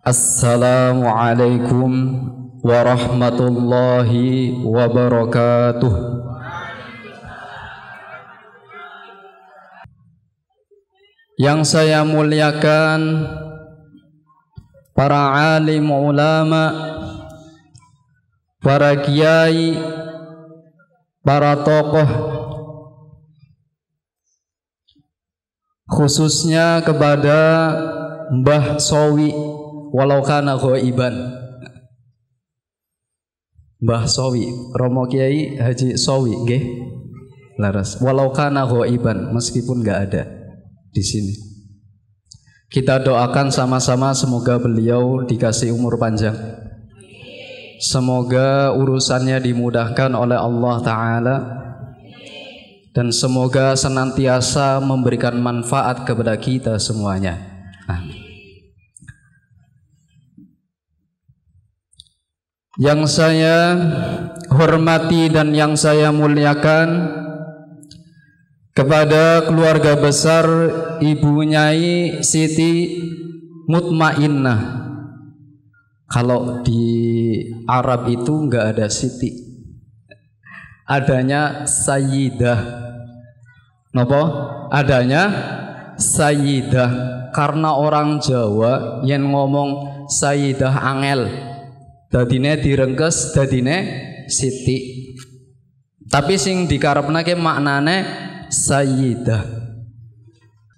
Assalamualaikum warahmatullahi wabarakatuh. Yang saya muliakan para alim ulama, para kiai, para tokoh, khususnya kepada Mbah Sowi walau kana ghaiban. Mbah Sowi, Romo Kiai Haji Sowi nggih. Laras, walau kana ghaiban, meskipun enggak ada di sini. Kita doakan sama-sama semoga beliau dikasih umur panjang. Semoga urusannya dimudahkan oleh Allah Ta'ala, dan semoga senantiasa memberikan manfaat kepada kita semuanya. Amin. Yang saya hormati dan yang saya muliakan, kepada keluarga besar Ibu Nyai Siti Mutmainnah. Kalau di Arab itu enggak ada Siti, adanya Sayyidah. Napa? Adanya Sayyidah. Karena orang Jawa yang ngomong Sayyidah angel, dadine direngkes dadine Siti. Tapi sing dikarepnake maknane Sayyidah.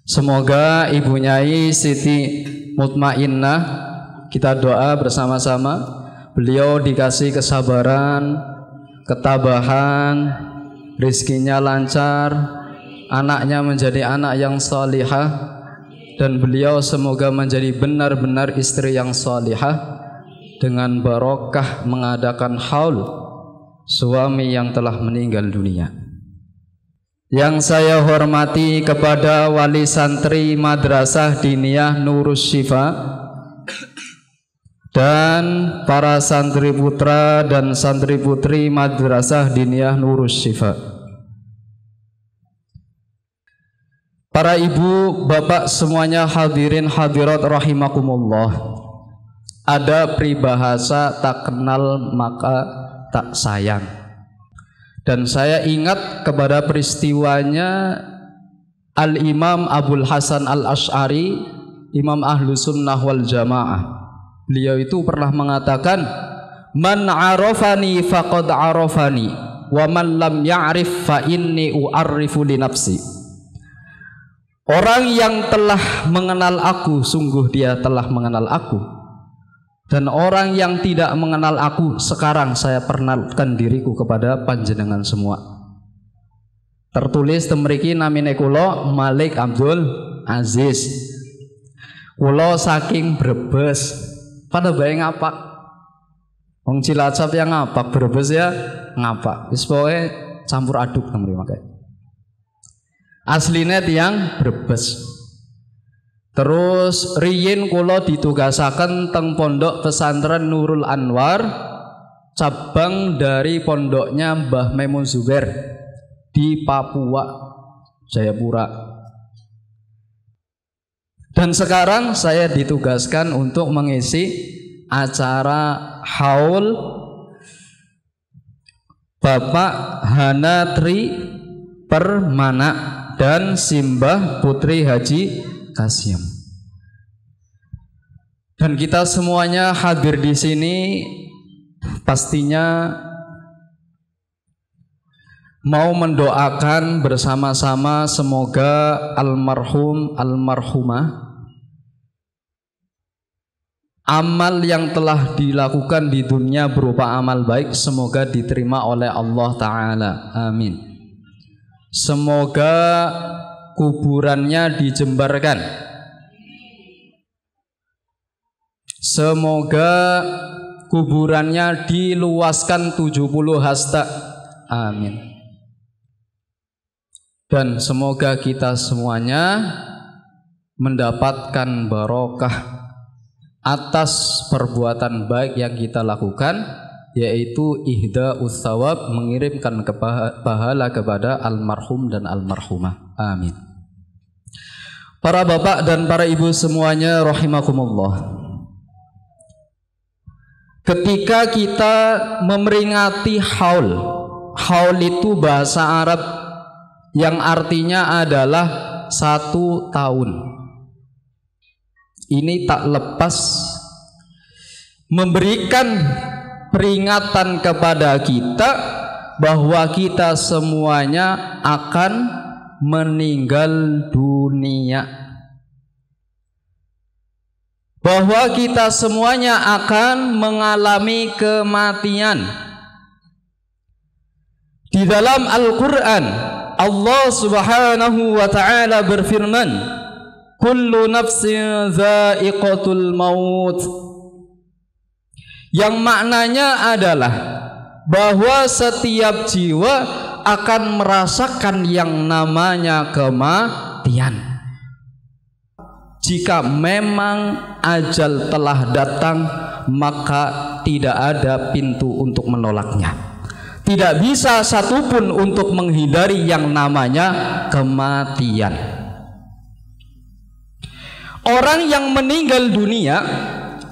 Semoga Ibu Nyai Siti Mutmainnah, kita doa bersama-sama, beliau dikasih kesabaran, ketabahan, rezekinya lancar, anaknya menjadi anak yang salihah, dan beliau semoga menjadi benar-benar istri yang salihah dengan barokah mengadakan haul suami yang telah meninggal dunia. Yang saya hormati kepada wali santri Madrasah Diniyah Nurus Syifa dan para santri putra dan santri putri Madrasah Diniyah Nurus Syifa, para ibu, bapak semuanya hadirin hadirat rahimakumullah. Ada peribahasa tak kenal maka tak sayang. Dan saya ingat kepada peristiwanya Al-Imam Abul Hasan Al-Asy'ari, Imam Ahlu Sunnah wal Jamaah. Beliau itu pernah mengatakan, man arafani faqad arafani, wa man lam ya'rif fa inni u'arrifu li nafsi. Orang yang telah mengenal aku, sungguh dia telah mengenal aku. Dan orang yang tidak mengenal aku, sekarang saya perkenalkan diriku kepada panjenengan semua. Tertulis temriki namine kula Malik Abdul Aziz. Kula saking Brebes. Pada bae ngapak. Wong Cilacap yang ngapak, Brebes ya ngapak. Wis pokoke campur aduk temri makanya. Asline tiyang Brebes. Terus riyin kula ditugasaken teng pondok pesantren Nurul Anwar, cabang dari pondoknya Mbah Maimun Zubair di Papua, Jayapura. Dan sekarang saya ditugaskan untuk mengisi acara haul Bapak Hanatri Permana dan Simbah Putri Haji Kasyam. Dan kita semuanya hadir di sini pastinya mau mendoakan bersama-sama semoga almarhum almarhumah, amal yang telah dilakukan di dunia berupa amal baik semoga diterima oleh Allah Ta'ala. Amin. Semoga kuburannya dijembarkan. Semoga kuburannya diluaskan 70 hasta. Amin. Dan semoga kita semuanya mendapatkan barokah atas perbuatan baik yang kita lakukan, yaitu ihda'us tsawab, mengirimkan pahala kepada almarhum dan almarhumah. Amin. Para bapak dan para ibu semuanya rahimakumullah. ketika kita memperingati haul. Haul itu bahasa Arab yang artinya adalah 1 tahun. Ini tak lepas memberikan peringatan kepada kita bahwa kita semuanya akan meninggal dunia, bahwa kita semuanya akan mengalami kematian. Di dalam Al-Quran Allah subhanahu wa ta'ala berfirman, kullu nafsin dha'iqatul maut, yang maknanya adalah bahwa setiap jiwa akan merasakan yang namanya kematian. Jika memang ajal telah datang, maka tidak ada pintu untuk menolaknya. Tidak bisa satupun untuk menghindari yang namanya kematian. Orang yang meninggal dunia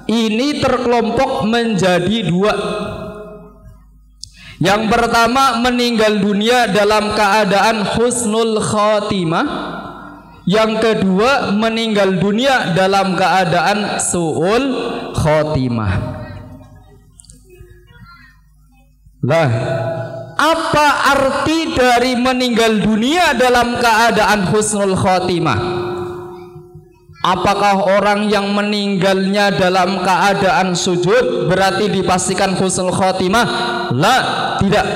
ini terkelompok menjadi 2. Yang pertama, meninggal dunia dalam keadaan husnul khatimah. Yang kedua, meninggal dunia dalam keadaan su'ul khatimah. Lah, apa arti dari meninggal dunia dalam keadaan husnul khatimah? Apakah orang yang meninggalnya dalam keadaan sujud berarti dipastikan husnul khatimah? La, tidak.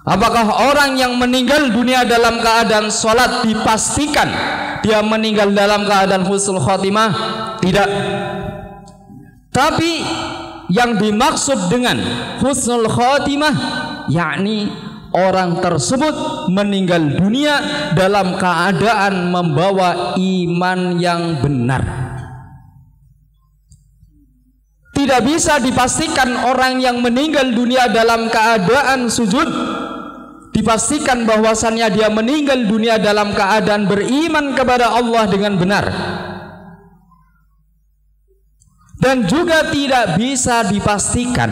Apakah orang yang meninggal dunia dalam keadaan sholat dipastikan dia meninggal dalam keadaan husnul khatimah? Tidak. Tapi yang dimaksud dengan husnul khatimah yakni orang tersebut meninggal dunia dalam keadaan membawa iman yang benar. Tidak bisa dipastikan orang yang meninggal dunia dalam keadaan sujud dipastikan bahwasannya dia meninggal dunia dalam keadaan beriman kepada Allah dengan benar. Dan juga tidak bisa dipastikan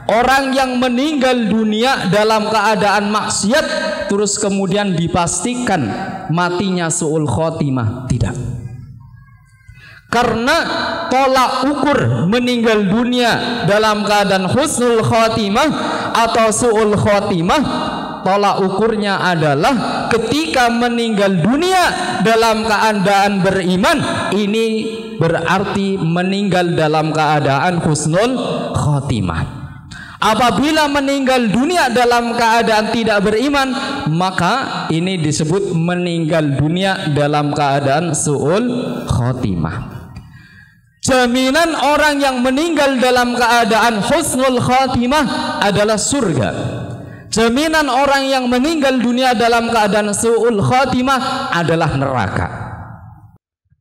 orang yang meninggal dunia dalam keadaan maksiat terus kemudian dipastikan matinya su'ul khotimah. Tidak. Karena tolak ukur meninggal dunia dalam keadaan husnul khotimah atau su'ul khotimah, tolak ukurnya adalah ketika meninggal dunia dalam keadaan beriman, ini berarti meninggal dalam keadaan husnul khotimah. Apabila meninggal dunia dalam keadaan tidak beriman, maka ini disebut meninggal dunia dalam keadaan su'ul khotimah. Jaminan orang yang meninggal dalam keadaan husnul khotimah adalah surga. Jaminan orang yang meninggal dunia dalam keadaan su'ul khotimah adalah neraka.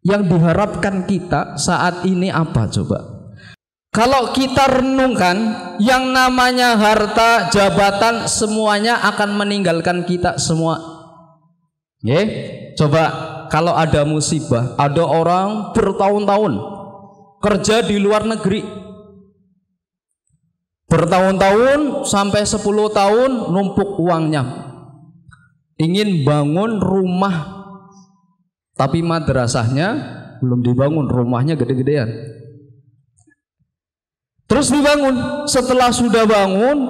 Yang diharapkan kita saat ini apa coba? Kalau kita renungkan, yang namanya harta, jabatan, semuanya akan meninggalkan kita semua. Coba kalau ada musibah, ada orang bertahun-tahun kerja di luar negeri, bertahun-tahun sampai 10 tahun numpuk uangnya, ingin bangun rumah, tapi madrasahnya belum dibangun, rumahnya gede-gedean. Terus dibangun, setelah sudah bangun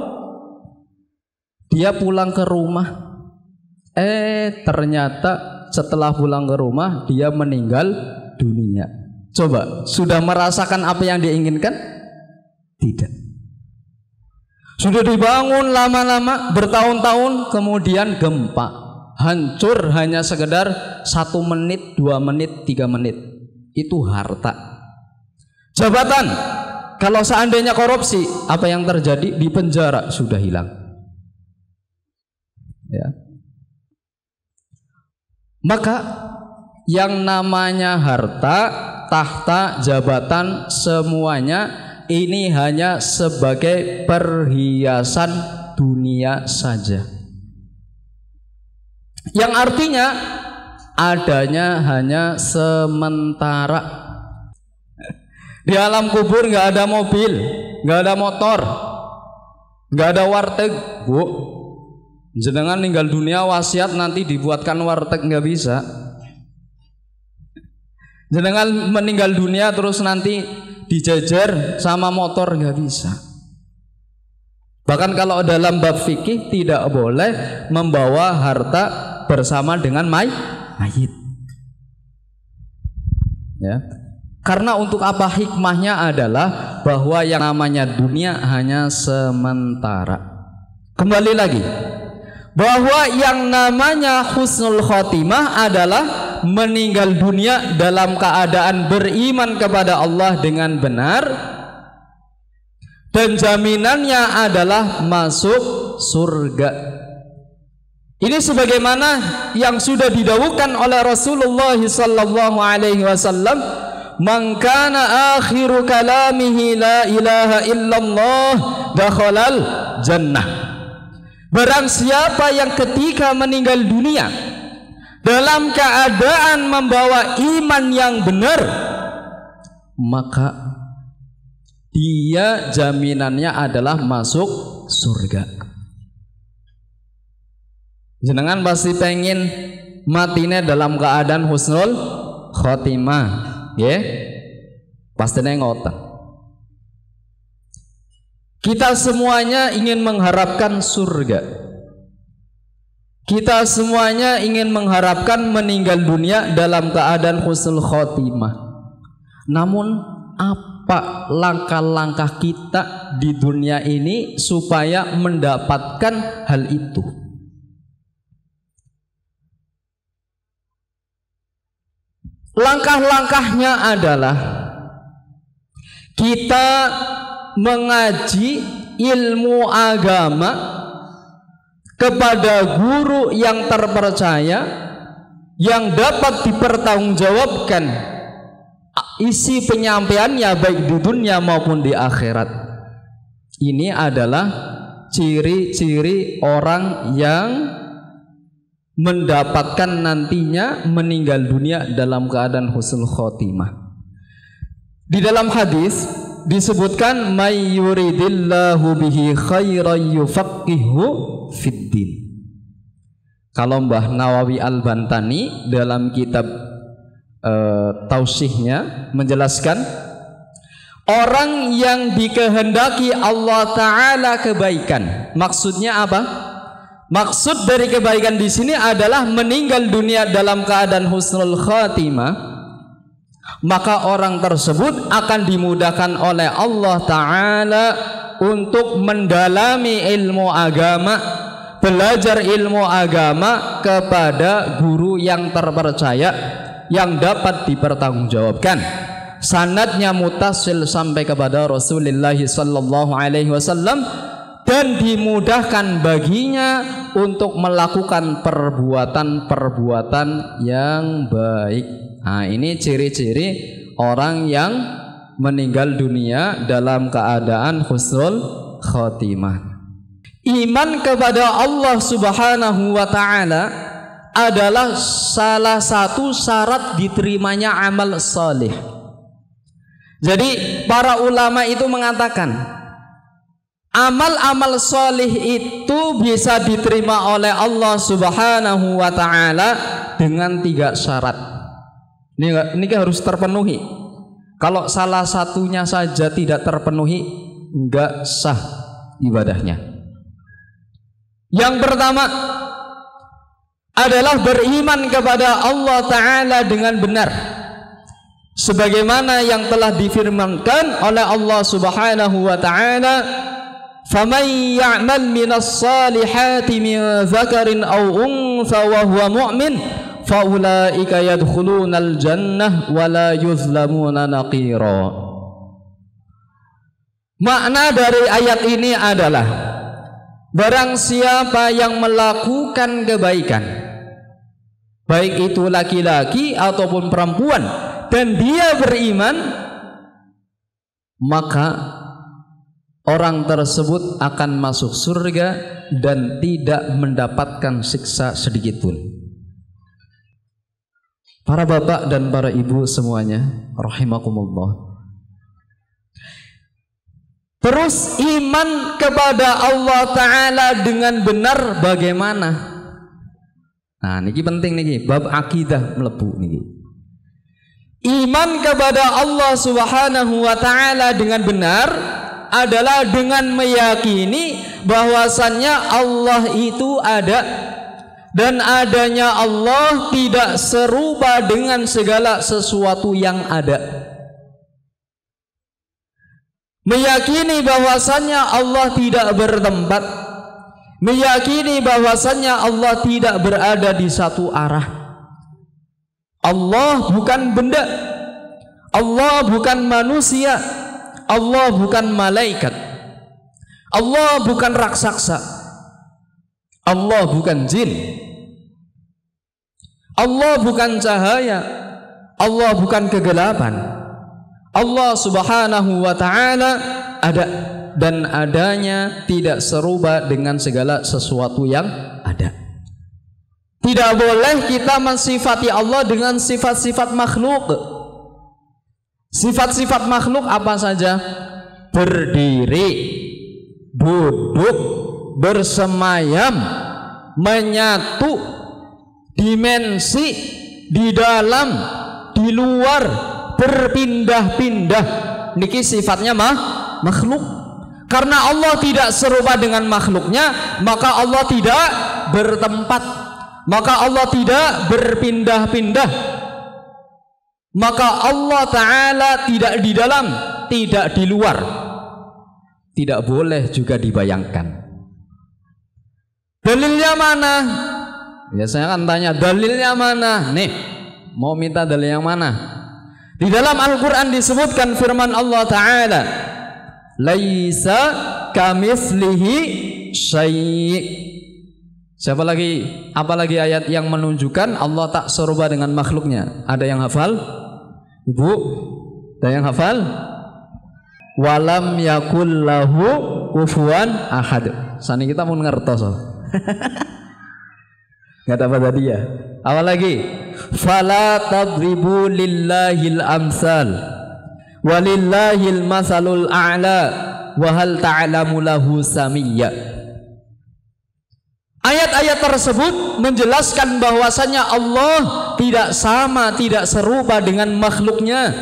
dia pulang ke rumah, ternyata setelah pulang ke rumah dia meninggal dunia. Coba, sudah merasakan apa yang diinginkan? Tidak. Sudah dibangun lama-lama bertahun-tahun, kemudian gempa, hancur hanya sekedar 1 menit, 2 menit, 3 menit. Itu harta. Jabatan, kalau seandainya korupsi, apa yang terjadi? Di penjara, sudah hilang. Ya. Maka yang namanya harta, tahta, jabatan, semuanya ini hanya sebagai perhiasan dunia saja. Yang artinya adanya hanya sementara. Di alam kubur nggak ada mobil, nggak ada motor, nggak ada warteg, Bu. Jenengan ninggal dunia wasiat nanti dibuatkan warteg nggak bisa. Jenengan meninggal dunia terus nanti dijajar sama motor nggak bisa. Bahkan kalau dalam bab fikih tidak boleh membawa harta bersama dengan mayit. Ya. Karena untuk apa hikmahnya adalah bahwa yang namanya dunia hanya sementara. Kembali lagi, bahwa yang namanya husnul khotimah adalah meninggal dunia dalam keadaan beriman kepada Allah dengan benar, dan jaminannya adalah masuk surga. Ini sebagaimana yang sudah didawukan oleh Rasulullah sallallahu alaihi wasallam, "Man kana akhiru kalamihi la ilaha illallah dakhalal jannah." Barang siapa yang ketika meninggal dunia dalam keadaan membawa iman yang benar, maka dia jaminannya adalah masuk surga. Jenengan pasti pengen matinya dalam keadaan husnul khotimah, ya? Pastinya ngoten. Kita semuanya ingin mengharapkan surga. Kita semuanya ingin mengharapkan meninggal dunia dalam keadaan husnul khotimah. Namun apa langkah-langkah kita di dunia ini supaya mendapatkan hal itu? Langkah-langkahnya adalah kita mengaji ilmu agama kepada guru yang terpercaya, yang dapat dipertanggungjawabkan isi penyampaiannya baik di dunia maupun di akhirat. Ini adalah ciri-ciri orang yang mendapatkan nantinya meninggal dunia dalam keadaan husnul khotimah. Di dalam hadis disebutkan, may yuridillahu bihi khairan yufaqihu fiddin. Kalau Mbah Nawawi Al-Bantani dalam kitab tausihnya menjelaskan, orang yang dikehendaki Allah Ta'ala kebaikan. Maksudnya apa? Maksud dari kebaikan di sini adalah meninggal dunia dalam keadaan husnul khatimah, maka orang tersebut akan dimudahkan oleh Allah Ta'ala untuk mendalami ilmu agama, belajar ilmu agama kepada guru yang terpercaya, yang dapat dipertanggungjawabkan, sanadnya mutasil sampai kepada Rasulullah sallallahu alaihi wasallam, dan dimudahkan baginya untuk melakukan perbuatan-perbuatan yang baik. Nah, ini ciri-ciri orang yang meninggal dunia dalam keadaan husnul khotimah. Iman kepada Allah Subhanahu wa ta'ala adalah salah satu syarat diterimanya amal salih. Jadi para ulama itu mengatakan, amal-amal solih itu bisa diterima oleh Allah Subhanahu wa ta'ala dengan 3 syarat. Ini harus terpenuhi. Kalau salah satunya saja tidak terpenuhi, enggak sah ibadahnya. Yang pertama adalah beriman kepada Allah Ta'ala dengan benar, sebagaimana yang telah difirmankan oleh Allah Subhanahu wa ta'ala, فَمَنْ يَعْمَلْ مِنَ الصَّالِحَاتِ مِنْ ذَكَرٍ أَوْ أُنْثَى وَهُوَ مُؤْمِنٌ فَأُولَئِكَ يَدْخُلُونَ الْجَنَّةَ وَلَا يُظْلَمُونَ نَقِيرًا. Makna dari ayat ini adalah, barang siapa yang melakukan kebaikan, baik itu laki-laki ataupun perempuan, dan dia beriman, maka orang tersebut akan masuk surga dan tidak mendapatkan siksa sedikit pun. Para bapak dan para ibu semuanya, rahimakumullah. Terus iman kepada Allah Ta'ala dengan benar bagaimana? Nah, niki penting niki, bab akidah melebu niki. Iman kepada Allah Subhanahu wa Ta'ala dengan benar adalah dengan meyakini bahwasannya Allah itu ada, dan adanya Allah tidak serupa dengan segala sesuatu yang ada. Meyakini bahwasannya Allah tidak bertempat, meyakini bahwasannya Allah tidak berada di satu arah. Allah bukan benda, Allah bukan manusia, Allah bukan malaikat, Allah bukan raksasa, Allah bukan jin, Allah bukan cahaya, Allah bukan kegelapan. Allah Subhanahu wa Ta'ala ada, dan adanya tidak serupa dengan segala sesuatu yang ada. Tidak boleh kita mensifati Allah dengan sifat-sifat makhluk. Sifat-sifat makhluk apa saja? Berdiri, duduk, bersemayam, menyatu, dimensi, di dalam, di luar, berpindah-pindah. Niki sifatnya makhluk. Karena Allah tidak serupa dengan makhluknya, maka Allah tidak bertempat, maka Allah tidak berpindah-pindah, maka Allah Ta'ala tidak di dalam, tidak di luar. Tidak boleh juga dibayangkan. Dalilnya mana? Biasanya kan tanya dalilnya mana? Nih, mau minta dalil yang mana? Di dalam Al-Quran disebutkan firman Allah Ta'ala, laisa kamitslihi syai'. Siapa lagi? Apalagi ayat yang menunjukkan Allah tak serupa dengan makhluknya? Ada yang hafal? Ibu? Ada yang hafal? Walam yakul lahu kufuwan ahad. Sani kita pun ngertos. Nggak dapat tadi ya. Apa lagi? Fala tadribu lillahil amsal walillahil masalul a'la wa hal ta'lamu lahu samiyya. Ayat-ayat tersebut menjelaskan bahwasanya Allah tidak sama, tidak serupa dengan makhluknya.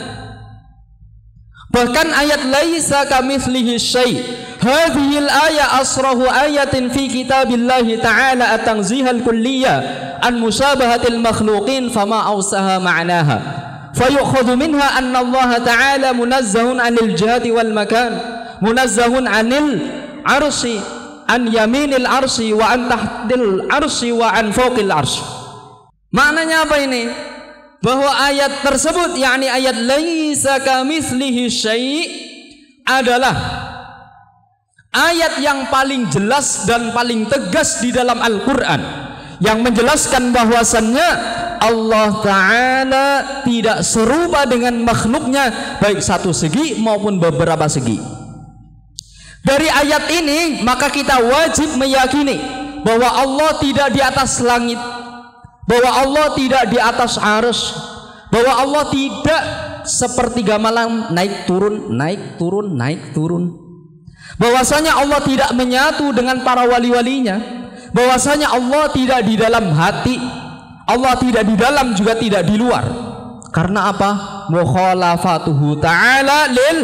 Bahkan ayat laisa kamitslihi syai', hadhil ayat asrahu ayatin fi kitabillahi ta'ala at-tanzihal kulliyah an musabahatil makhluqin fama awsaha ma'naha fayukhadhu minha anna Allah ta'ala munazzahun 'anil jihati wal makan, munazzahun 'anil arsy, an yaminil arsy wa an tahtil arsy wa an fawqil arsy. Maknanya apa ini? Bahwa ayat tersebut, yakni ayat laisa kamitslihi syai', adalah ayat yang paling jelas dan paling tegas di dalam Al-Quran, yang menjelaskan bahwasannya Allah Ta'ala tidak serupa dengan makhluknya, baik satu segi maupun beberapa segi. Dari ayat ini maka kita wajib meyakini bahwa Allah tidak di atas langit, bahwa Allah tidak di atas arsy, bahwa Allah tidak seperti gamelan naik turun, naik turun, naik turun. Bahwasanya Allah tidak menyatu dengan para wali-walinya, bahwasanya Allah tidak di dalam hati, Allah tidak di dalam juga tidak di luar. Karena apa? Mukhalafatuhu ta'ala lil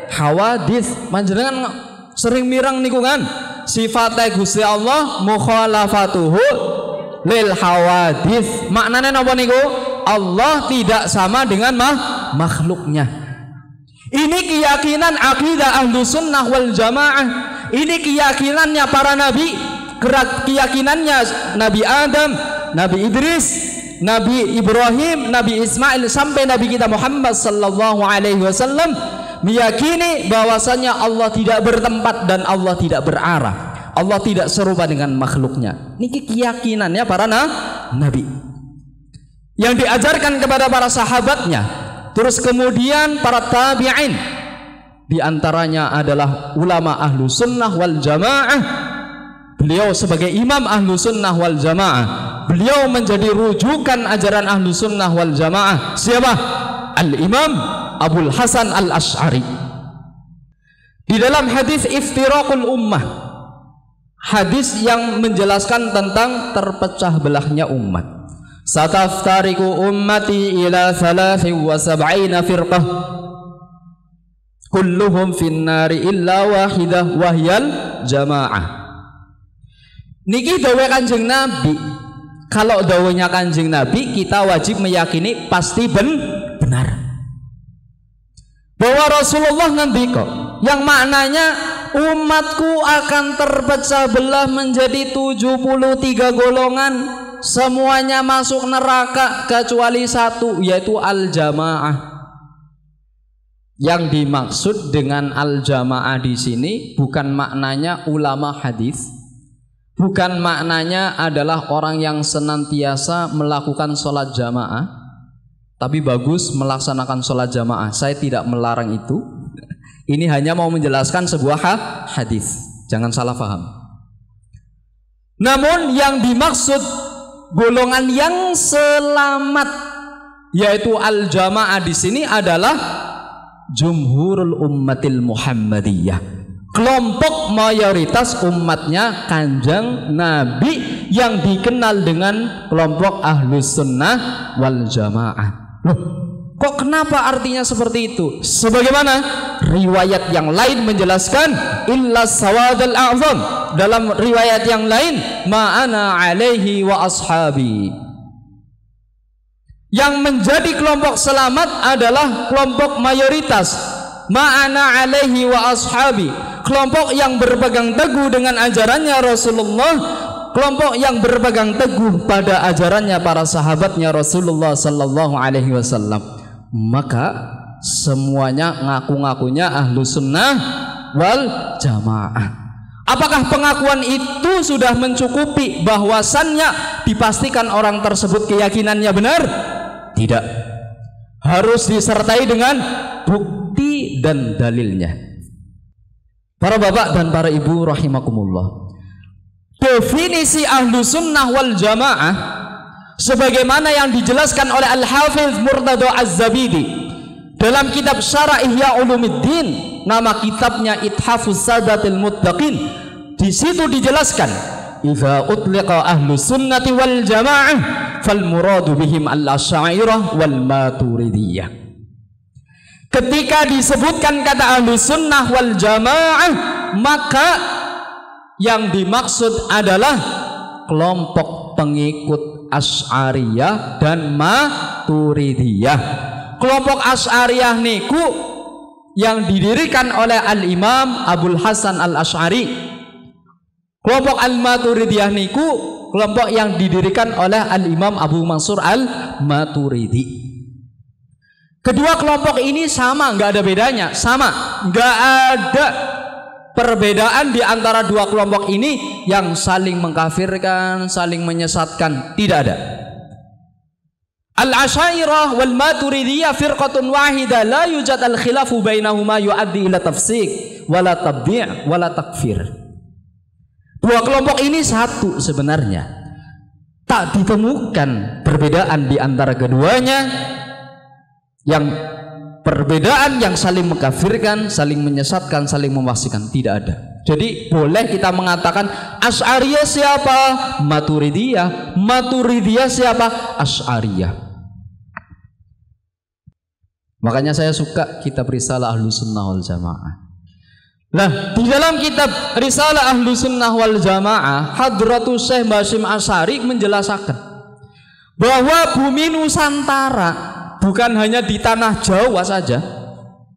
hawadits. Panjenengan sering mirang niku kan sifatnya Gusti Allah mukhalafatuhu lil hawadits. Maknanya napa niku? Allah tidak sama dengan makhluknya. Ini keyakinan akidah ahlu sunnah wal jamaah. Ini keyakinannya para nabi, keyakinannya Nabi Adam, Nabi Idris, Nabi Ibrahim, Nabi Ismail, sampai Nabi kita Muhammad sallallahu alaihi wasallam meyakini bahwasanya Allah tidak bertempat dan Allah tidak berarah. Allah tidak serupa dengan makhluknya. Ini keyakinannya para nabi yang diajarkan kepada para sahabatnya. Terus kemudian para tabi'in, di antaranya adalah ulama ahlu sunnah wal jamaah. Beliau sebagai imam ahlu sunnah wal jamaah, beliau menjadi rujukan ajaran ahlu sunnah wal jamaah. Siapa? Al-Imam Abul Hasan Al-Asy'ari. Di dalam hadis iftiraqul ummah, hadis yang menjelaskan tentang terpecah belahnya umat. Sataftariku ummati ila 73 firqah kulluhum finnari illa wahidah wahyal jamaah. Niki dawe Kanjeng Nabi. Kalau dawanya Kanjeng Nabi, kita wajib meyakini pasti benar. Bahwa Rasulullah ngendika yang maknanya umatku akan terpecah belah menjadi 73 golongan, semuanya masuk neraka kecuali satu, yaitu al-jamaah. Yang dimaksud dengan al-jamaah di sini bukan maknanya ulama hadis, bukan maknanya adalah orang yang senantiasa melakukan sholat jamaah, tapi bagus melaksanakan sholat jamaah. Saya tidak melarang itu. Ini hanya mau menjelaskan sebuah hadis. Jangan salah paham. Namun yang dimaksud golongan yang selamat, yaitu al-jamaah di sini adalah jumhurul ummatil Muhammadiyah, kelompok mayoritas umatnya Kanjeng Nabi yang dikenal dengan kelompok ahlus sunnah wal jamaah. Loh, kok kenapa artinya seperti itu? Sebagaimana riwayat yang lain menjelaskan, illa sawadul a'zam, dalam riwayat yang lain, ma'ana alaihi wa ashabi. Yang menjadi kelompok selamat adalah kelompok mayoritas, ma'ana alaihi wa ashabi, kelompok yang berpegang teguh dengan ajarannya Rasulullah, kelompok yang berpegang teguh pada ajarannya para sahabatnya Rasulullah sallallahu alaihi wasallam. Maka semuanya ngaku-ngakunya ahlu sunnah wal jamaah. Apakah pengakuan itu sudah mencukupi bahwasannya dipastikan orang tersebut keyakinannya benar? Tidak. Harus disertai dengan bukti dan dalilnya. Para bapak dan para ibu rahimakumullah, definisi ahlu sunnah wal jamaah sebagaimana yang dijelaskan oleh Al-Hafiz Murtada Az-Zabidi dalam kitab Syarah Ihya Ulumuddin, nama kitabnya Ithafus Sadatil Muttaqin. Di situ dijelaskan, idza utliqa ahlu sunnati wal jamaah fal muradu bihim al-asy'ariyah wal maturidiyah. Ketika disebutkan kata ahlu sunnah wal jamaah, maka yang dimaksud adalah kelompok pengikut Asy'ariyah dan Maturidiyah. Kelompok Asy'ariyah niku yang didirikan oleh Al-Imam Abul Hasan Al-Asy'ari. Kelompok Al-Maturidiyah niku kelompok yang didirikan oleh Al-Imam Abu Mansur Al-Maturidi. Kedua kelompok ini sama, nggak ada bedanya, sama, nggak ada perbedaan di antara dua kelompok ini yang saling mengkafirkan, saling menyesatkan, tidak ada. Al-Asy'ariyah wal Maturidiyah firqatun wahidah la yujad al-khilafu bainahuma yuaddi ila tafsik wala tabdi' wala takfir. Dua kelompok ini satu sebenarnya. Tak ditemukan perbedaan di antara keduanya, yang perbedaan yang saling mengkafirkan, saling menyesatkan, saling memastikan, tidak ada. Jadi boleh kita mengatakan Asy'ariyah siapa? Maturidiyah. Maturidiyah siapa? Asy'ariyah. Makanya saya suka kitab Risalah Ahlus Sunnah wal Jamaah. Nah, di dalam kitab Risalah Ahlus Sunnah wal Jamaah, Hadratus Syekh Basyim Asy'ari menjelaskan bahwa bumi Nusantara bukan hanya di tanah Jawa saja,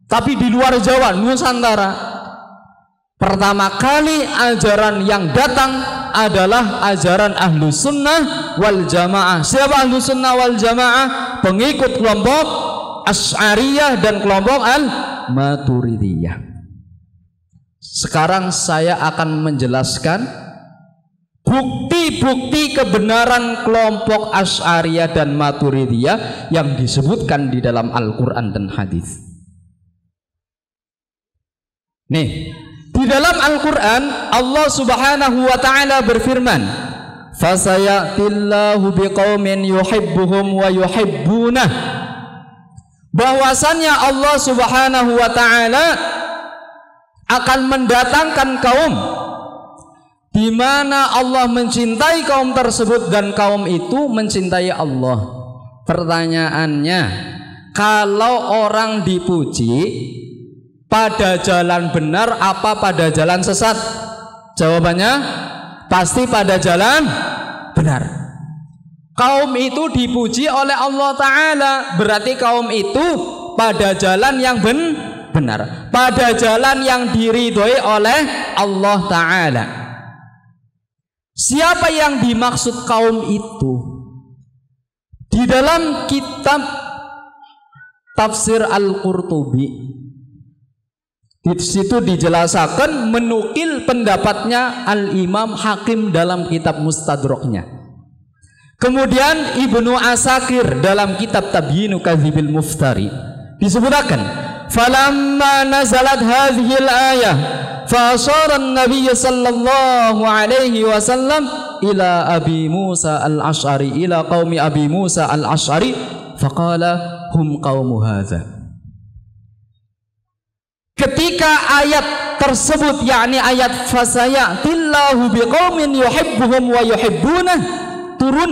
tapi di luar Jawa, Nusantara, pertama kali ajaran yang datang adalah ajaran Ahlus Sunnah wal Jamaah. Siapa Ahlus Sunnah wal Jamaah? Pengikut kelompok Asy'ariyah dan kelompok Al-Maturidiyah. Sekarang saya akan menjelaskan bukti-bukti kebenaran kelompok Asy'ariyah dan Maturidiyah yang disebutkan di dalam Al-Quran dan hadis. Nih, di dalam Al-Quran Allah Subhanahu wa ta'ala berfirman, fasayatillahu biqaumin yuhibbuhum wa yuhibbunah. Bahwasannya Allah Subhanahu wa ta'ala akan mendatangkan kaum di mana Allah mencintai kaum tersebut dan kaum itu mencintai Allah. Pertanyaannya, kalau orang dipuji pada jalan benar apa pada jalan sesat? Jawabannya pasti pada jalan benar. Kaum itu dipuji oleh Allah Ta'ala, berarti kaum itu pada jalan yang benar, pada jalan yang diridhoi oleh Allah Ta'ala. Siapa yang dimaksud kaum itu? Di dalam kitab Tafsir Al-Qurtubi, di situ dijelaskan menukil pendapatnya Al-Imam Hakim dalam kitab Mustadraknya. Kemudian Ibnu Asakir dalam kitab Tabyinu Kadzibil Muftari disebutkan, falamma nazalat hadhil ayah fa ashara an-nabiy sallallahu alaihi wasallam ila Abi Musa al-Asy'ari, ila qaumi Abi Musa al-Asy'ari faqala hum qaumu hadza. Ketika ayat tersebut, yakni ayat fasayatillahu biqaumin yuhibbuhum wa yuhibbunah, turun,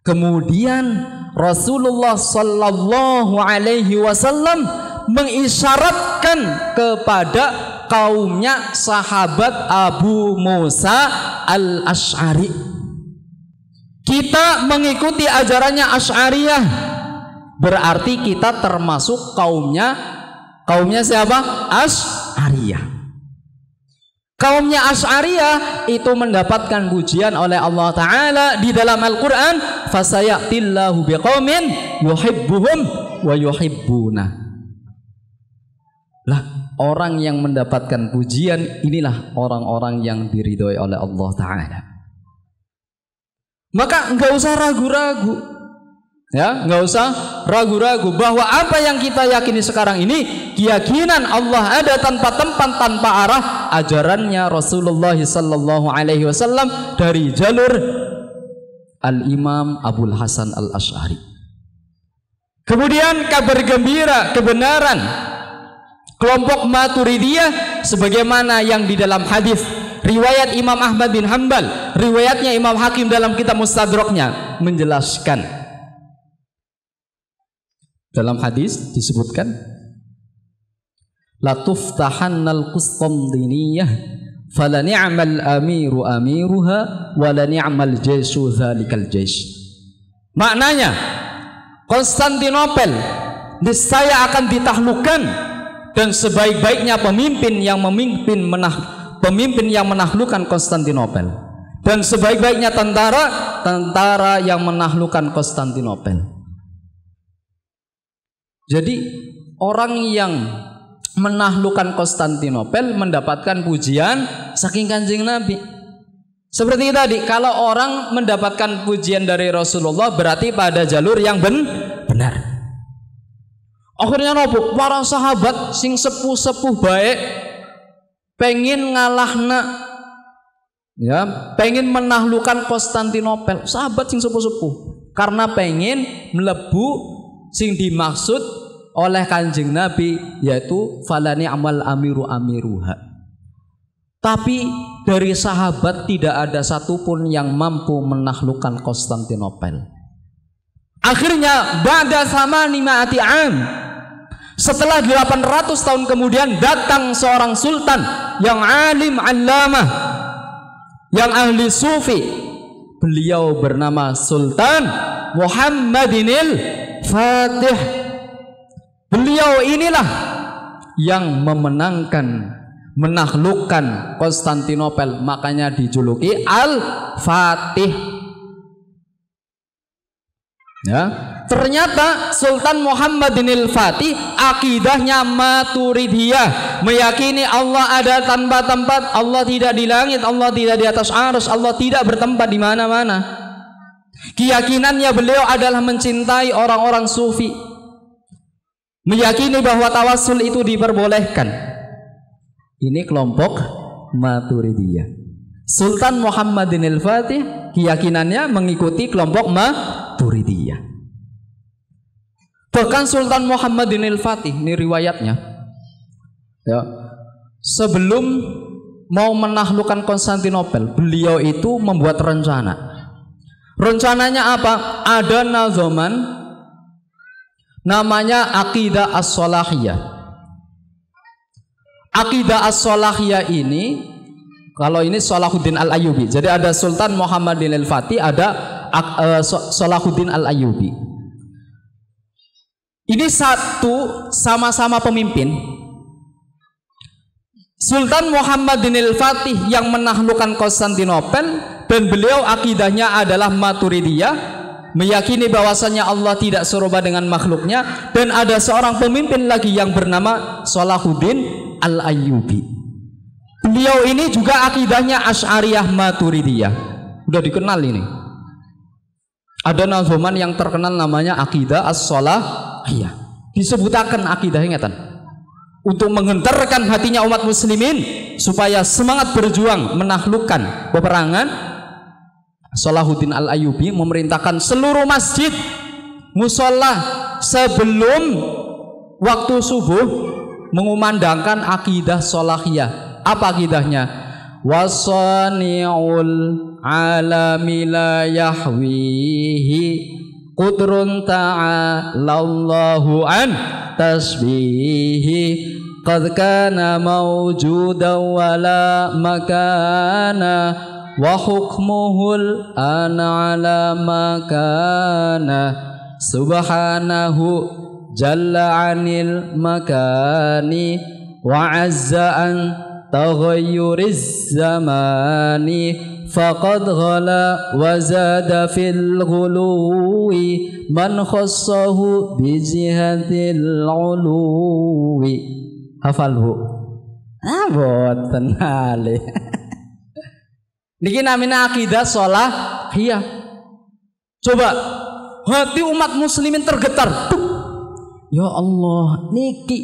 kemudian Rasulullah sallallahu alaihi wasallam mengisyaratkan kepada kaumnya sahabat Abu Musa al-Asy'ari. Kita mengikuti ajarannya Asy'ariyah, berarti kita termasuk kaumnya siapa? Asy'ariyah. Kaumnya Asy'ariyah itu mendapatkan pujian oleh Allah Ta'ala di dalam Al-Quran, fasayatillahu biqaumin yuhibbuhum wa yuhibbuna. Lah, orang yang mendapatkan pujian inilah orang-orang yang diridhoi oleh Allah Ta'ala. Maka enggak usah ragu-ragu, ya, enggak usah ragu-ragu bahwa apa yang kita yakini sekarang ini, keyakinan Allah ada tanpa tempat, tanpa arah, ajarannya Rasulullah sallallahu alaihi wasallam dari jalur Al-Imam Abul Hasan Al-Asy'ari. Kemudian kabar gembira kebenaran kelompok Maturidiyah sebagaimana yang di dalam hadis riwayat Imam Ahmad bin Hanbal, riwayatnya Imam Hakim dalam kitab Mustadraknya menjelaskan. Dalam hadis disebutkan, la tuftahannal Qustamtiniyah fala ni'mal amiru amiruha wa la ni'mal jaishu dzalikal jais. Maknanya, Konstantinopel niscaya akan ditaklukkan, dan sebaik-baiknya pemimpin yang menaklukkan Konstantinopel, dan sebaik-baiknya tentara yang menaklukkan Konstantinopel. Jadi orang yang menaklukkan Konstantinopel mendapatkan pujian saking Kanjeng Nabi. Seperti tadi, kalau orang mendapatkan pujian dari Rasulullah berarti pada jalur yang benar. Akhirnya nopo? Para sahabat sing sepuh-sepuh baik pengen ngalahna, ya, pengen menaklukkan Konstantinopel. Sahabat sing sepuh-sepuh karena pengen melebu sing dimaksud oleh Kanjeng Nabi, yaitu falani amal amiru amiruha. Tapi dari sahabat tidak ada satupun yang mampu menaklukkan Konstantinopel. Akhirnya ba'da tsamaniyati am, setelah 800 tahun kemudian datang seorang sultan yang alim allamah, yang ahli sufi. Beliau bernama Sultan Muhammadinil Fatih. Beliau inilah yang menaklukkan Konstantinopel, makanya dijuluki Al-Fatih. Ya, ternyata Sultan Muhammadinil Fatih akidahnya Maturidiyah, meyakini Allah ada tanpa tempat, Allah tidak di langit, Allah tidak di atas arsy, Allah tidak bertempat di mana-mana. Keyakinannya beliau adalah mencintai orang-orang sufi, meyakini bahwa tawassul itu diperbolehkan. Ini kelompok Maturidiyah. Sultan Muhammadinil Fatih keyakinannya mengikuti kelompok Maturidiyah. Bahkan Sultan Muhammadinil Fatih, ini riwayatnya, ya, sebelum mau menaklukkan Konstantinopel, beliau itu membuat rencana. Rencananya apa? Ada nazoman namanya Aqidah As-Salahiyah. Aqidah As-Salahiyah ini, kalau ini Salahuddin Al-Ayyubi. Jadi ada Sultan Muhammadin Al-Fatih, ada Salahuddin Al-Ayyubi. Ini satu sama-sama pemimpin. Sultan Muhammadin Al-Fatih yang menaklukkan Konstantinopel, dan beliau akidahnya adalah Maturidiyah, meyakini bahwasannya Allah tidak serupa dengan makhluknya. Dan ada seorang pemimpin lagi yang bernama Salahuddin Al-Ayyubi. Beliau ini juga akidahnya Asy'ariyah Maturidiyah. Udah dikenal ini. Ada nazoman yang terkenal namanya Aqidah As-Salahiyah. Disebutakan akidahnya ngeten, untuk menghentarkan hatinya umat muslimin supaya semangat berjuang menaklukkan peperangan. Salahuddin Al-Ayyubi memerintahkan seluruh masjid musola sebelum waktu subuh mengumandangkan akidah Salahiyah. Apa akidahnya? Wasani'ul alami la yahwihi qudrun ta'alallahu an tasbihi qad kana mawjudan wala makana wa hukmuhul ana ala makana subhanahu jalla anil makani wa azza an taghayyuriz zamani faqad ghala wa zada fil ghuluwi man khassahu bi jihatil uluwi. Hafalhu boten hale. Niki namanya akidah Salahiyah. Coba hati umat muslimin tergetar. Ya Allah, niki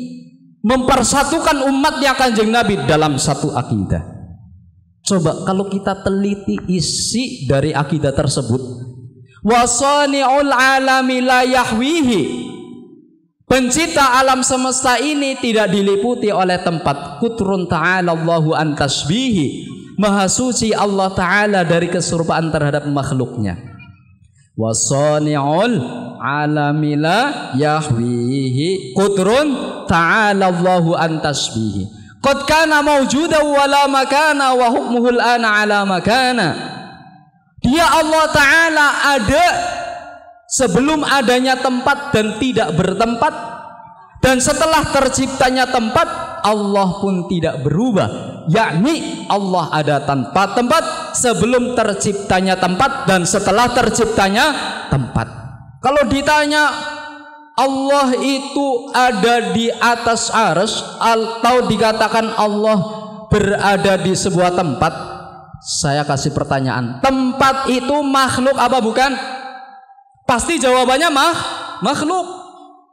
mempersatukan umatnya Kanjeng Nabi dalam satu akidah. Coba kalau kita teliti isi dari akidah tersebut. Wasani'ul alami la yahwihi. Pencipta alam semesta ini tidak diliputi oleh tempat. Kutrun ta'ala Allahu an tasbihi. Maha suci Allah Ta'ala dari keserupaan terhadap makhluknya. Wasani'ul alami la yahwihi Kutrun ta'ala Allahu an tasbihi. Qad kana mawjudan wala makana wa hukmuhul ana ala makana. Dia Allah Ta'ala ada sebelum adanya tempat dan tidak bertempat, dan setelah terciptanya tempat Allah pun tidak berubah, yakni Allah ada tanpa tempat sebelum terciptanya tempat dan setelah terciptanya tempat. Kalau ditanya Allah itu ada di atas arsy atau dikatakan Allah berada di sebuah tempat, saya kasih pertanyaan, tempat itu makhluk apa bukan? Pasti jawabannya makhluk,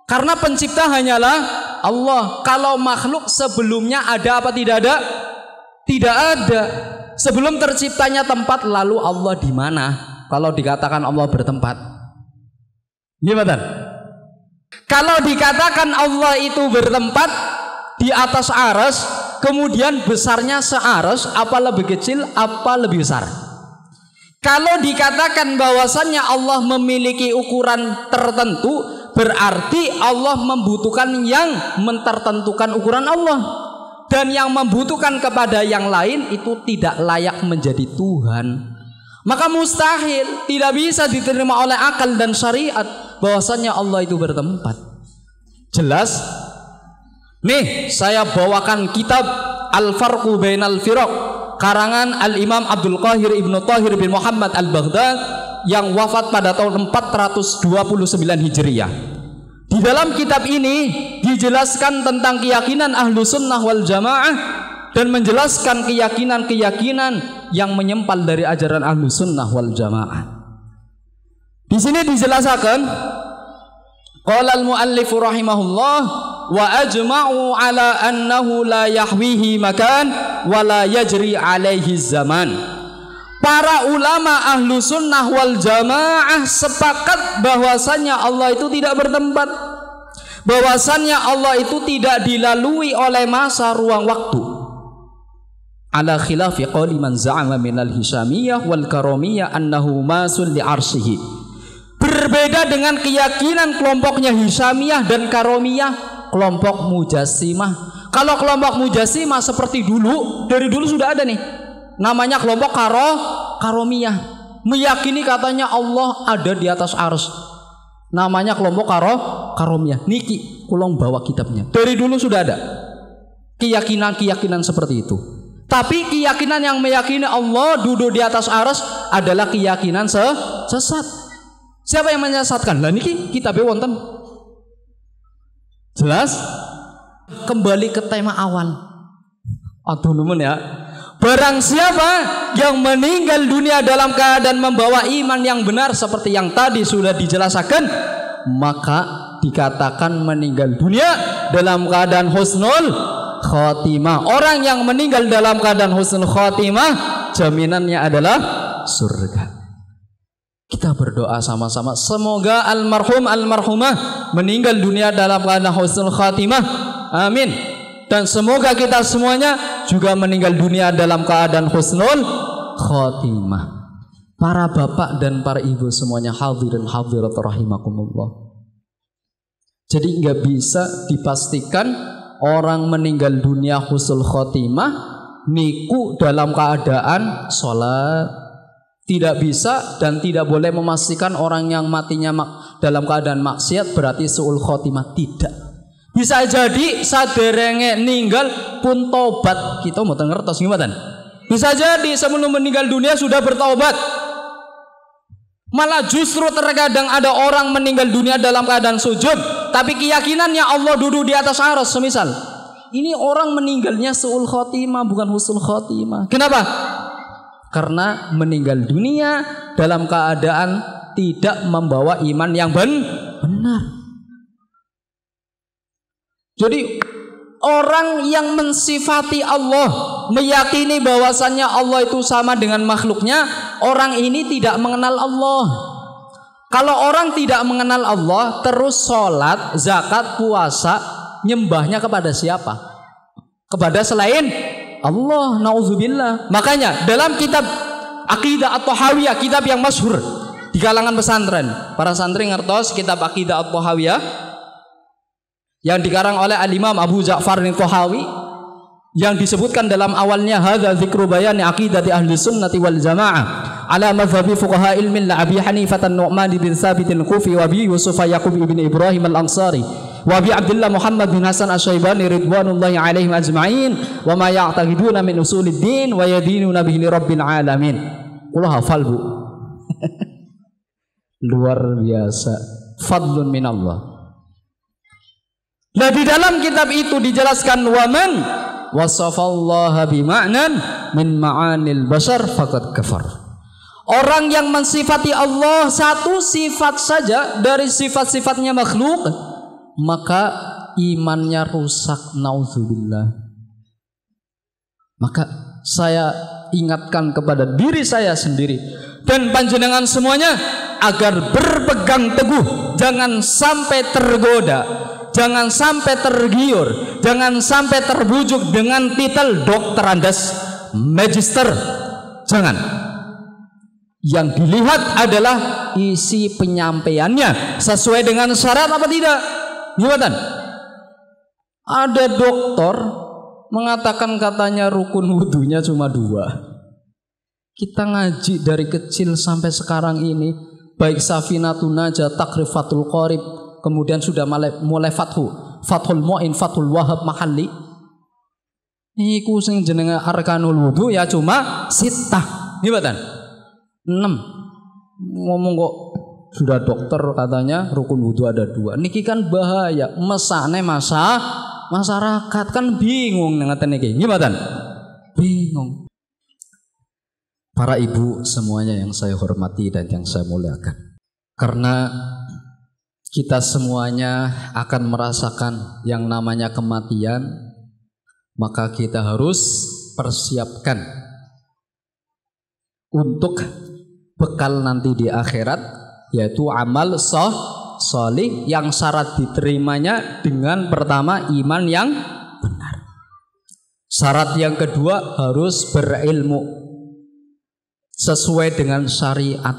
karena pencipta hanyalah Allah. Kalau makhluk sebelumnya ada apa tidak ada? Tidak ada. Sebelum terciptanya tempat, lalu Allah di mana? Kalau dikatakan Allah bertempat, gimana? Kalau dikatakan Allah itu bertempat di atas arsy, kemudian besarnya searsy, apa lebih kecil, apa lebih besar? Kalau dikatakan bahwasannya Allah memiliki ukuran tertentu, berarti Allah membutuhkan yang mentertentukan ukuran Allah, dan yang membutuhkan kepada yang lain itu tidak layak menjadi Tuhan. Maka mustahil, tidak bisa diterima oleh akal dan syariat bahwasannya Allah itu bertempat. Jelas? Nih, saya bawakan kitab Al-Farqu Bainal Firaq karangan Al-Imam Abdul Qahir Ibnu Thahir bin Muhammad Al-Baghdad yang wafat pada tahun 429 Hijriah. Di dalam kitab ini dijelaskan tentang keyakinan Ahlu Sunnah wal Jamaah dan menjelaskan keyakinan-keyakinan yang menyempal dari ajaran Ahlu Sunnah wal Jamaah. Di sini dijelaskan, qala al-muallif rahimahullah wa ajma'u ala annahu la yahwihi makan wa la yajri alaihi zaman. Para ulama Ahlu Sunnah wal Jamaah sepakat bahwasannya Allah itu tidak bertempat, bahwasannya Allah itu tidak dilalui oleh masa ruang waktu. ala khilafi qawli man za'ama minal hisamiyah wal karamiyah annahu masul li arsyihi. Berbeda dengan keyakinan kelompoknya Hisamiyah dan Karomiyah, kelompok Mujassimah. Kalau kelompok Mujassimah seperti dulu, dari dulu sudah ada nih, namanya kelompok Karomiyah, meyakini katanya Allah ada di atas arsy. Namanya kelompok Karomiyah. Niki kulong bawa kitabnya. Dari dulu sudah ada keyakinan seperti itu. Tapi keyakinan yang meyakini Allah duduk di atas arsy adalah keyakinan sesat. Siapa yang menyesatkan? Lah niki kitabnya wonten. Jelas? Kembali ke tema awal. Aduh numun ya. Barang siapa yang meninggal dunia dalam keadaan membawa iman yang benar seperti yang tadi sudah dijelaskan, maka dikatakan meninggal dunia dalam keadaan husnul khotimah. Orang yang meninggal dalam keadaan husnul khotimah, jaminannya adalah surga. Kita berdoa sama-sama, semoga almarhum almarhumah meninggal dunia dalam keadaan husnul khatimah. Amin. Dan semoga kita semuanya juga meninggal dunia dalam keadaan husnul khatimah. Para bapak dan para ibu semuanya hadirin hadirat rahimakumullah. Jadi nggak bisa dipastikan orang meninggal dunia husnul khatimah niku dalam keadaan sholat. Tidak bisa dan tidak boleh memastikan orang yang matinya dalam keadaan maksiat berarti su'ul khotimah. Tidak. Bisa jadi saderenge ninggal pun tobat. Kita mau ngertos gimana? Bisa jadi sebelum meninggal dunia sudah bertobat. Malah justru terkadang ada orang meninggal dunia dalam keadaan sujud, tapi keyakinannya Allah duduk di atas arsy. Semisal ini orang meninggalnya su'ul khotimah bukan husnul khotimah. Kenapa? Karena meninggal dunia dalam keadaan tidak membawa iman yang benar. Jadi orang yang mensifati Allah, meyakini bahwasannya Allah itu sama dengan makhluknya, orang ini tidak mengenal Allah. Kalau orang tidak mengenal Allah, terus sholat, zakat, puasa, nyembahnya kepada siapa? Kepada selain Allah, na'udzubillah. Makanya dalam kitab Aqidah At-Thahawiyah, kitab yang masyhur di kalangan pesantren, para santri ngertos kitab Aqidah At-Thahawiyah yang dikarang oleh Al-Imam Abu Ja'far Al-Thahawi, yang disebutkan dalam awalnya hadza dzikru bayani aqidati ahli sunnati wal jamaah ala madhhabi fuqaha ilmin la Abi Hanifah an-Nu'man bin Thabit al-Kufi wa bi Yusuf Yaqub ibn Ibrahim al-Ansari wa bi Abdullah Muhammad bin Hasan Asy-Syaibani ridwanullahi alaihim ajma'in wa ma ya'taqiduna min usuliddin wa yadinuna bihi rabbil alamin. Kula hafal Bu. Luar biasa, fadlun minallah. Nah di dalam kitab itu dijelaskan waman wasafallaha bima'nan min ma'anil bashar faqad kafar. Orang yang mensifati Allah satu sifat saja dari sifat-sifatnya makhluk, maka imannya rusak, naudzubillah. Maka saya ingatkan kepada diri saya sendiri dan panjenengan semuanya agar berpegang teguh, jangan sampai tergoda, jangan sampai tergiur, jangan sampai terbujuk dengan titel dokter Andes, magister. Jangan. Yang dilihat adalah isi penyampaiannya sesuai dengan syarat apa tidak. Gimana? Ada dokter mengatakan katanya rukun wudunya cuma 2. Kita ngaji dari kecil sampai sekarang ini, baik Safinatun Najah, Takrifatul Qorib, kemudian sudah mulai Fathul Mu'in, Fathul Wahab Mahalli. Iku sing jenenge arkanul wudu ya cuma 6. Gimana? 6. Ngomong kok sudah dokter katanya rukun wudu ada 2. Niki kan bahaya, mesane masyarakat kan bingung ngeten niki. Gimana? Bingung. Para ibu semuanya yang saya hormati dan yang saya muliakan, karena kita semuanya akan merasakan yang namanya kematian, maka kita harus persiapkan untuk bekal nanti di akhirat, yaitu amal sholih yang syarat diterimanya dengan pertama iman yang benar. Syarat yang kedua harus berilmu sesuai dengan syariat.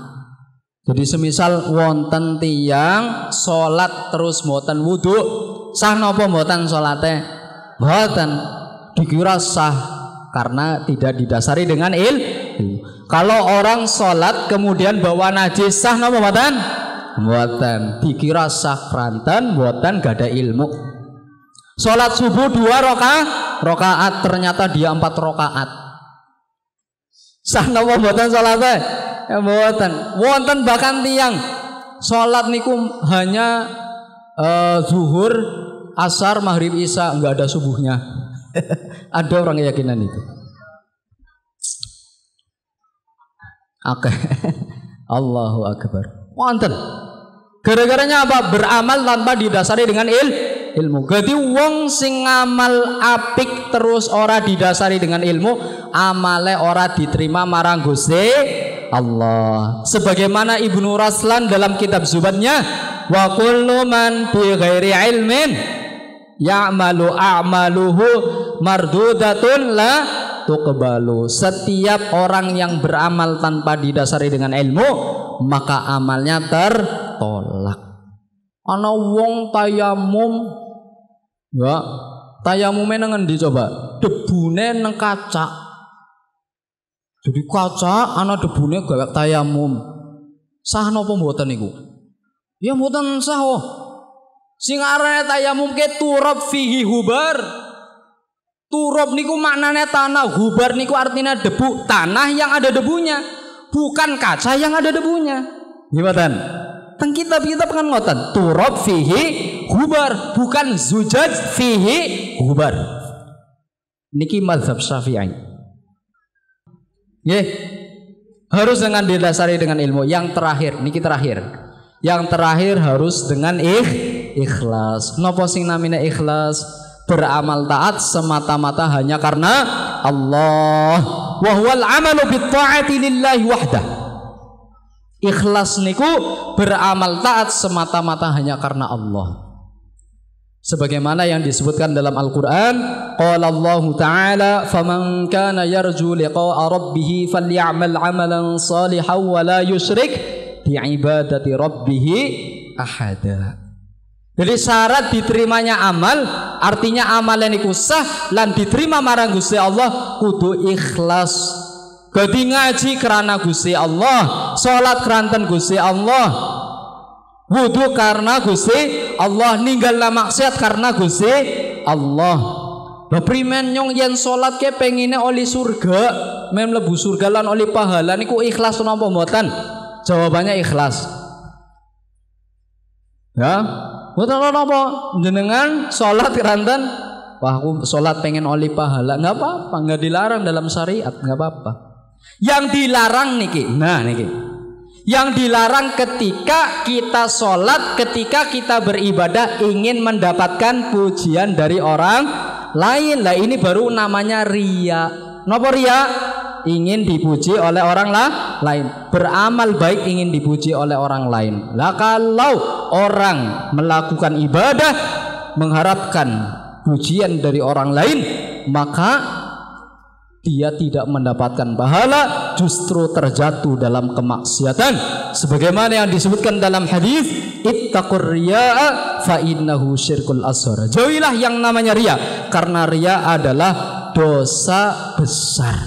Jadi semisal wonten tiyang salat terus mboten wudu, sah napa mboten salate? Mboten. Dikira sah karena tidak didasari dengan ilmu. Kalau orang salat kemudian bawa najis, sah napa mboten? Mboten. Dikira sah kranten mboten gada ilmu. Salat subuh 2 rakaat ternyata dia 4 rakaat. Sah napa mboten salate? Ya mboten. Wonten bahkan tiyang salat niku hanya zuhur, asar, maghrib, isya, enggak ada subuhnya. Ada orang keyakinan itu. Oke. Allahu akbar. Wonten. Gara-garanya apa? Beramal tanpa didasari dengan ilmu. Jadi wong sing ngamal apik terus ora didasari dengan ilmu, amale ora diterima marang Gusti Allah. Sebagaimana Ibnu Raslan dalam kitab Zubatnya, wa kullu man bi ghairi ilmin ya'malu a'maluhu mardudatun la tuqbalu. Setiap orang yang beramal tanpa didasari dengan ilmu, maka amalnya tertolak. Ana wong tayamum, ya tayamume nang endi coba? Debune nang kaca. Jadi kaca ana debune gawe tayamum. Sah napa mboten niku? Ya mboten sah. Sing arane tayamum ke turab fihi hubar. Turab niku maknane tanah, hubar niku artinya debu, tanah yang ada debunya, bukan kaca yang ada debunya. Gimana? Teng kitab-kitab kan ngoten, turab fihi hubar, bukan zujaj fihi hubar. Niki mazhab Syafi'i. Nggih. Harus dengan didasari dengan ilmu. Yang terakhir, niki terakhir. Yang terakhir harus dengan ikhlas. Napa sing namine ikhlas? Beramal taat semata-mata hanya karena Allah. Wa huwal amalu bit ta'ati lillahi wahdah. Ikhlas niku beramal taat semata-mata hanya karena Allah. Sebagaimana yang disebutkan dalam Al-Qur'an, qala Allah Ta'ala, "Faman kana yarju liqa'a rabbih falyamal 'amalan shalihan wa la yusyrik bi ibadati rabbih ahada." Jadi syarat diterimanya amal, artinya amalan niku sah lan diterima marang Gusti Allah kudu ikhlas. Jadi ngaji karena Gusti Allah, salat kranten Gusti Allah, wudu karena Gusti Allah, ninggalna maksiat karena Gusti Allah. Lha primen nyong yen salat ke pengine oli surga, men mlebu surga lan oli pahala niku ikhlas napa mboten? Jawabannya ikhlas. Ya, mboten napa jenengan salat kranten, wah aku salat pengen oli pahala, enggak apa-apa, enggak dilarang dalam syariat, enggak apa-apa. Yang dilarang niki, nah niki. Yang dilarang ketika kita sholat, ketika kita beribadah ingin mendapatkan pujian dari orang lain. Lah ini baru namanya riya. Napa riya? Ingin dipuji oleh orang lain. Beramal baik ingin dipuji oleh orang lain. Lah kalau orang melakukan ibadah mengharapkan pujian dari orang lain, maka dia tidak mendapatkan pahala, justru terjatuh dalam kemaksiatan. Sebagaimana yang disebutkan dalam hadis, ittaqur riya'a fa innahu syirkul asghar. Jauhilah yang namanya riya, karena riya adalah dosa besar.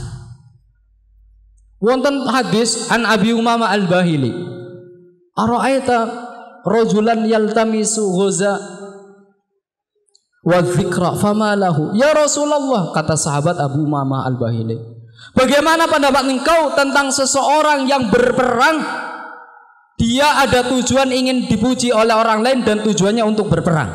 Wonten hadis an Abi Umamah Al-Bahili, ara'aita rajulan yaltamisu ghaza wa dzikra fama lahu. Ya Rasulullah, kata sahabat Abu Umamah Al-Bahili, bagaimana pendapat engkau tentang seseorang yang berperang? Dia ada tujuan ingin dipuji oleh orang lain dan tujuannya untuk berperang.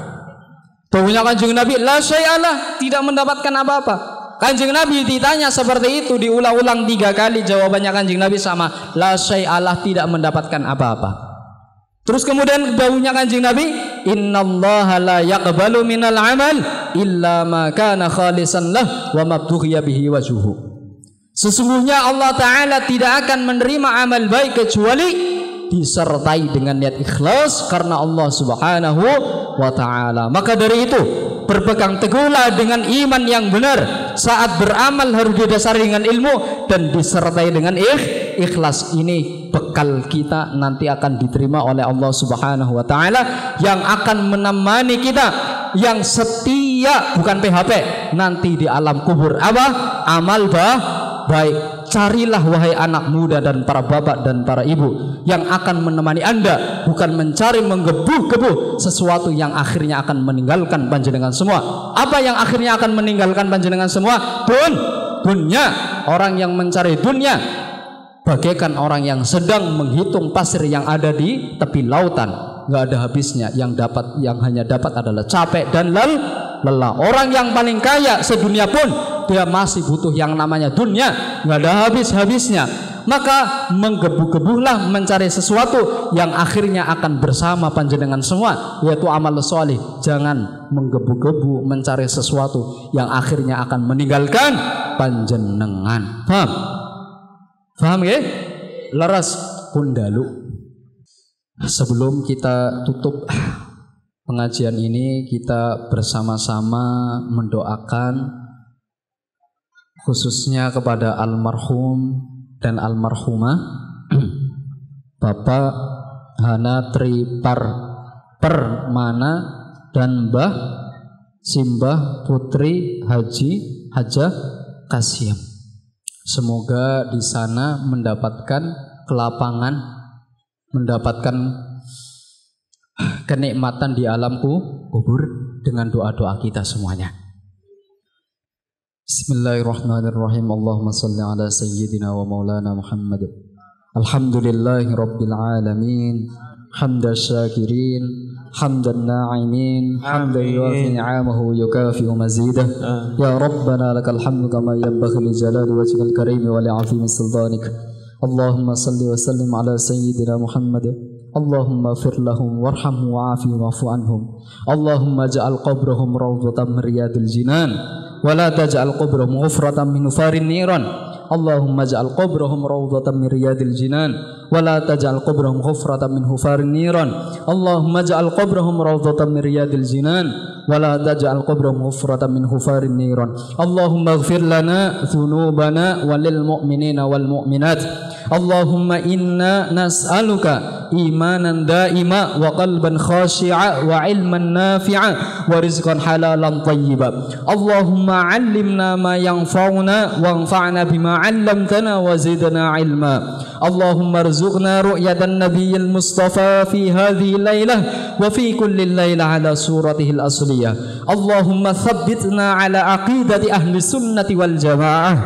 Dawuhnya Kanjeng Nabi, la syai'alah, tidak mendapatkan apa-apa. Kanjeng Nabi ditanya seperti itu diulang-ulang 3 kali, jawabannya Kanjeng Nabi sama, la syai'alah, tidak mendapatkan apa-apa. Terus kemudian dawuhnya Kanjeng Nabi, innallaha la yaqbalu minal amal illa ma kana khalisan lah wa mabtughiya bihi wajhuhu. Sesungguhnya Allah Ta'ala tidak akan menerima amal baik kecuali disertai dengan niat ikhlas karena Allah Subhanahu wa Ta'ala. Maka dari itu berpegang teguhlah dengan iman yang benar. Saat beramal harus didasari dengan ilmu dan disertai dengan ikhlas. Ini bekal kita nanti akan diterima oleh Allah Subhanahu wa taala yang akan menemani kita, yang setia bukan PHP nanti di alam kubur. Apa? Amal baik. Carilah wahai anak muda dan para bapak dan para ibu yang akan menemani Anda, bukan mencari menggebu-gebu sesuatu yang akhirnya akan meninggalkan panjenengan semua. Apa yang akhirnya akan meninggalkan panjenengan semua? Dunia. Orang yang mencari dunia bagaikan orang yang sedang menghitung pasir yang ada di tepi lautan, nggak ada habisnya. Yang hanya dapat adalah capek dan lelah. Orang yang paling kaya sedunia pun dia masih butuh yang namanya dunia, nggak ada habis-habisnya. Maka menggebu-gebulah mencari sesuatu yang akhirnya akan bersama panjenengan semua, yaitu amal soleh. Jangan menggebu-gebu mencari sesuatu yang akhirnya akan meninggalkan panjenengan. Paham ya? Leres pundalu. Sebelum kita tutup pengajian ini, kita bersama-sama mendoakan khususnya kepada almarhum dan almarhumah Bapak Hana Tri Permana dan Mbah Simbah Putri Hajah Kasim. Semoga di sana mendapatkan kelapangan, mendapatkan kenikmatan di alam kubur dengan doa-doa kita semuanya. Bismillahirrahmanirrahim. Allahumma salli ala sayyidina wa maulana Muhammad. Alhamdulillahi rabbil alamin. Hamdan syakirin, hamdan na'imin, hamdan yuafi ni'amahu yukafi'u mazidah. Ya Rabbana lakal hamdu kama yanbaghi li jalali wajhikal karim wa li 'azimi sultanik. Allahumma salli wa sallim ala sayyidina Muhammad. Allahumma fir lahum warhamhum wa'afi wa'fu anhum. Allahumma ja'al qabrahum rawdatan min riyadil jinan wa la taj'al qabrahum ghufratan min nufarin niran. Allahumma ja'al qabrahum rawdatan min riyadil jinan wa la taj'al qabrahum ghufratan min hufarin niran. Allahumma ja'al qabrahum rawdatan min riyadil jinan wa la taj'al qabrahum ghufratan min hufarin niran. Allahumma ighfir lana dhunubana wa lil mu'minina wal mu'minat. Allahumma inna nas'aluka imanan daima wa qalban khashi'a wa ilman nafi'a wa rizqan halalan tayyiba. Allahumma 'allimna ma yanfa'una wanfa'na bima 'allamtana wa zidna 'ilma. Allahumma arzuqna ru'yatan nabiyyil mustafa fi hadhihi lailah wa fi kulli lailah ala suratihi al-asliyah. Allahumma thabbitna ala aqidati ahli sunnati wal jamaah.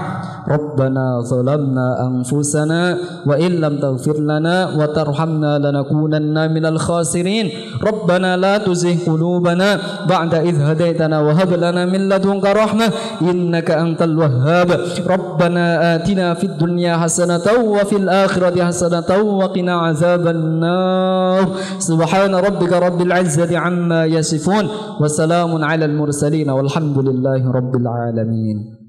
Rabbana zalamna anfusana wa illam taghfir lana wa tarhamna lanakunanna minal khasirin. Rabbana la tuzigh qulubana ba'da idh hadaitana wa hab lana min ladunka rahmah innaka antal wahhab. Rabbana atina fid dunya hasanatan wa fil akhirati hasanatan wa qina azaban nar. Subhana rabbika rabbil izzati amma yasifun wa salamun alal mursalin walhamdulillahi rabbil alamin.